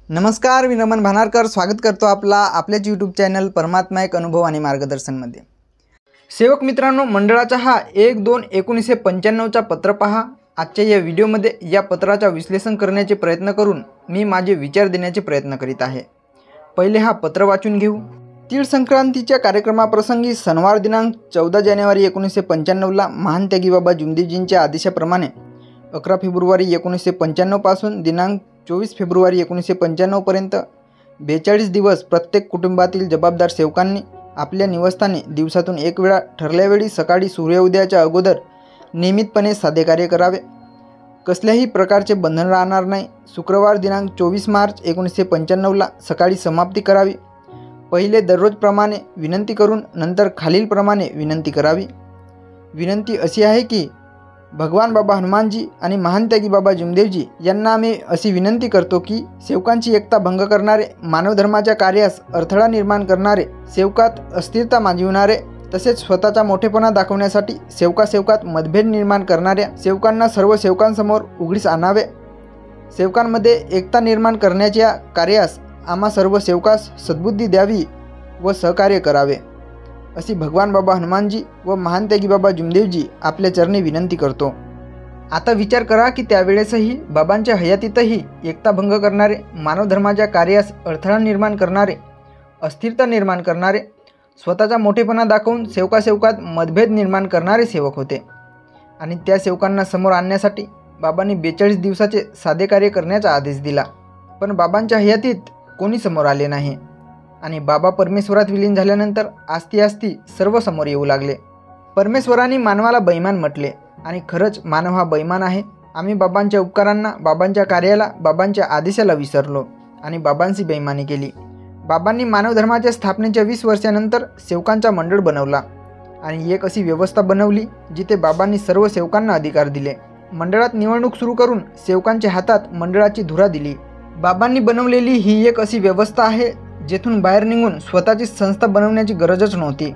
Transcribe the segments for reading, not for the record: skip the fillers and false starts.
नमस्कार, मी रमण भानारकर स्वागत करतो आपल्याच यूट्यूब चॅनल परमात्मा एक अनुभव आणि मार्गदर्शनमध्ये। सेवक मित्रांनो, मंडळाचा हा 1/2/1995चा पत्र पहा। आजच्या या व्हिडिओमध्ये या पत्राचा विश्लेषण करण्याचे प्रयत्न करून मी माझे विचार देण्याचे प्रयत्न करीत आहे। पहिले हा पत्र वाचून घेऊ। तीळ संक्रांतीच्या कार्यक्रमाप्रसंगी शनिवार दिनांक 14 जानेवारी 1995ला महान त्यागी बाबा जुमदेवजींच्या आदेशाप्रमाणे 11 फेब्रुवारी 1995 पासून दिनांक 24 फेब्रुवारी 1995 पर्यंत 42 दिवस प्रत्येक कुटुंबातील जबाबदार सेवकांनी आपल्या निवासस्थानी दिवसातून एक वेळा ठरल्या वेळी सकाळी सूर्योदयाच्या अगोदर नियमितपणे साधे कार्य करावे। कसल्याही प्रकारचे बंधन राहणार नाही। शुक्रवार दिनांक 24 मार्च 1995ला सकाळी समाप्ती करावी। पहिले दररोजप्रमाणे विनंती करून नंतर खालीलप्रमाणे विनंती करावी। विनंती अशी आहे की भगवान बाबा हनुमानजी आणि महान त्यागी बाबा जुमदेवजी यांना आम्ही अशी विनंती करतो की सेवकांची एकता भंग करणारे, मानवधर्माच्या कार्यास अडथळा निर्माण करणारे, सेवकात अस्थिरता माजविणारे, तसेच स्वतःचा मोठेपणा दाखवण्यासाठी सेवकात मतभेद निर्माण करणाऱ्या सेवकांना सर्व सेवकांसमोर उघडीस आणावे। सेवकांमध्ये एकता निर्माण करण्याच्या कार्यास आम्हा सर्व सेवकास सद्बुद्धी द्यावी व सहकार्य करावे, अशी भगवान बाबा हनुमानजी व महान त्यागी बाबा जुमदेवजी आपल्या चरणी विनंती करतो। आता विचार करा की त्यावेळेसही बाबांच्या हयातीतही एकता भंग करणारे, मानवधर्माच्या कार्यास अडथळा निर्माण करणारे, अस्थिरता निर्माण करणारे, स्वतःचा मोठेपणा दाखवून सेवकात मतभेद निर्माण करणारे सेवक होते। आणि त्या सेवकांना समोर आणण्यासाठी बाबांनी 42 दिवसाचे साधे कार्य करण्याचा आदेश दिला। पण बाबांच्या हयातीत कोणी समोर आले नाही आणि बाबा परमेश्वरात विलीन झाल्यानंतर आस्ती सर्व समोर येऊ लागले। परमेश्वरांनी मानवाला बैमान म्हटले आणि खरंच मानव हा बैमान आहे। आम्ही बाबांच्या उपकारांना, बाबांच्या कार्याला, बाबांच्या आदेशाला विसरलो आणि बाबांची बैमानी केली। बाबांनी मानवधर्माच्या स्थापनेच्या 20 वर्षानंतर सेवकांचा मंडळ बनवला आणि एक अशी व्यवस्था बनवली जिथे बाबांनी सर्व सेवकांना अधिकार दिले। मंडळात निवडणूक सुरू करून सेवकांच्या हातात मंडळाची धुरा दिली। बाबांनी बनवलेली ही एक अशी व्यवस्था आहे जेथून बाहेर निघून स्वतःची संस्था बनवण्याची गरजच नव्हती।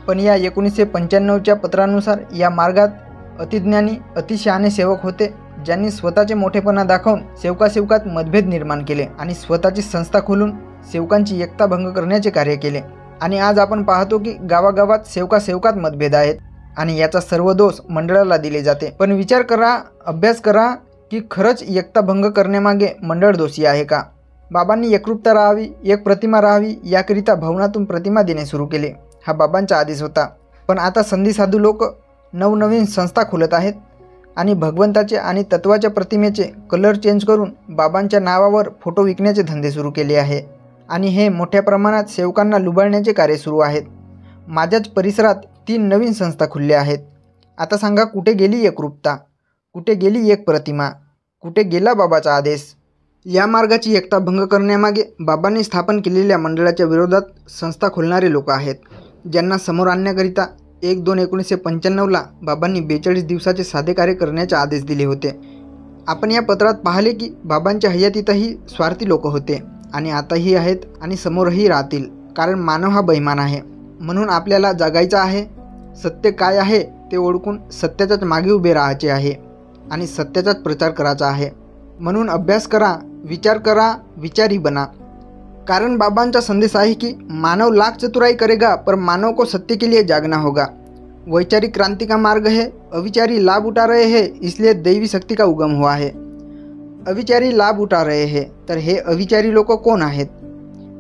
पण या 1995च्या पत्रानुसार या मार्गात अतिज्ञानी, अतिशहाणे सेवक होते ज्यांनी स्वतःचे मोठेपणा दाखवून सेवकात मतभेद निर्माण केले आणि स्वतःची संस्था खोलून सेवकांची एकता भंग करण्याचे कार्य केले। आणि आज आपण पाहतो की गावागावात सेवकात मतभेद आहेत आणि याचा सर्व दोष मंडळाला दिले जाते। पण विचार करा, अभ्यास करा की खरंच एकता भंग करण्यामागे मंडळ दोषी आहे का? बाबांनी एकरूपता राहावी, एक प्रतिमा राहावी याकरिता भवनातून प्रतिमा देणे सुरू केले। हा बाबांचा आदेश होता। पण आता संधी साधू लोक नवनवीन संस्था खोलत आहेत आणि भगवंताचे आणि तत्वाच्या प्रतिमेचे कलर चेंज करून बाबांच्या नावावर फोटो विकण्याचे धंदे सुरू केले आहे आणि हे मोठ्या प्रमाणात सेवकांना लुबाडण्याचे कार्य सुरू आहेत। माझ्याच परिसरात 3 नवीन संस्था खुलल्या आहेत। आता सांगा, कुठे गेली एकरूपता? कुठे गेली एक प्रतिमा? कुठे गेला बाबाचा आदेश? या मार्गाची एकता भंग करण्यामागे बाबांनी स्थापन केलेल्या मंडळाच्या विरोधात संस्था खोलणारे लोक आहेत, ज्यांना समोर आणण्याकरिता 1/2/1995ला बाबांनी 42 दिवसाचे साधे कार्य करण्याचे आदेश दिले होते। आपण या पत्रात पाहिले की बाबांच्या हयातीतही स्वार्थी लोक होते आणि आताही आहेत आणि समोरही राहतील, कारण मानव हा बैमान आहे। म्हणून आपल्याला जगायचं आहे, सत्य काय आहे ते ओळखून सत्याच्याच मागे उभे राहायचे आहे आणि सत्याचाच प्रचार करायचा आहे। म्हणून अभ्यास करा, विचार करा, विचारी बना। कारण बाबांचा संदेश आहे कि मानव लाख चतुराई करेगा पर मानव को सत्य के लिए जागना होगा। वैचारिक क्रांति का मार्ग है, अविचारी लाभ उठा रहे हैं, इसलिए दैवी शक्ति का उगम हुआ है। अविचारी लाभ उठा रहे हैं, तर हे अविचारी लोक कोण आहेत?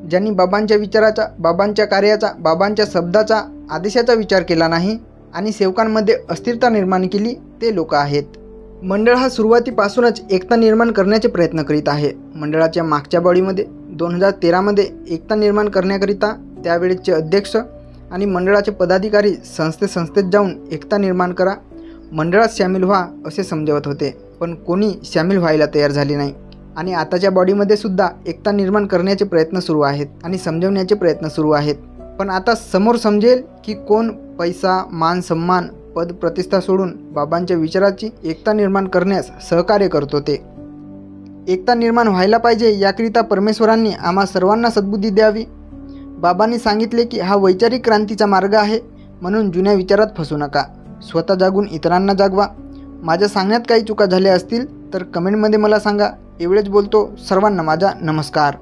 ज्यांनी बाबांच्या विचाराचा, बाबांच्या कार्याचा, बाबांच्या शब्दाचा, आदेशाचा विचार केला नाही आणि सेवकांमध्ये अस्थिरता निर्माण केली, ते लोक आहेत। मंडळ हा सुरुवातीपासूनच एकता निर्माण करण्याचे प्रयत्न करीत आहे। मंडळाच्या मागच्या बॉडीमध्ये 2013मध्ये एकता निर्माण करण्याकरिता त्यावेळेचे अध्यक्ष आणि मंडळाचे पदाधिकारी संस्थेत जाऊन एकता निर्माण करा, मंडळात सामील व्हा असे समजवत होते, पण कोणी सामील व्हायला तयार झाले नाही। आणि आताच्या बॉडीमध्ये सुद्धा एकता निर्माण करण्याचे प्रयत्न सुरू आहेत आणि समजवण्याचे प्रयत्न सुरू आहेत। पण आता समोर समजेल की कोण पैसा, मान सन्मान, पद प्रतिष्ठा सोडून बाबांच्या विचाराची एकता निर्माण करण्यास सहकार्य करतो ते। एकता निर्माण व्हायला पाहिजे याकरिता परमेश्वरांनी आम्हा सर्वांना सद्बुद्धी द्यावी। बाबांनी सांगितले की हा वैचारिक क्रांतीचा मार्ग आहे, म्हणून जुन्या विचारात फसू नका, स्वतः जागून इतरांना जागवा। माझ्या सांगण्यात काही चुका झाल्या असतील तर कमेंटमध्ये मला सांगा. एवढेच बोलतो. सर्वांना माझा नमस्कार.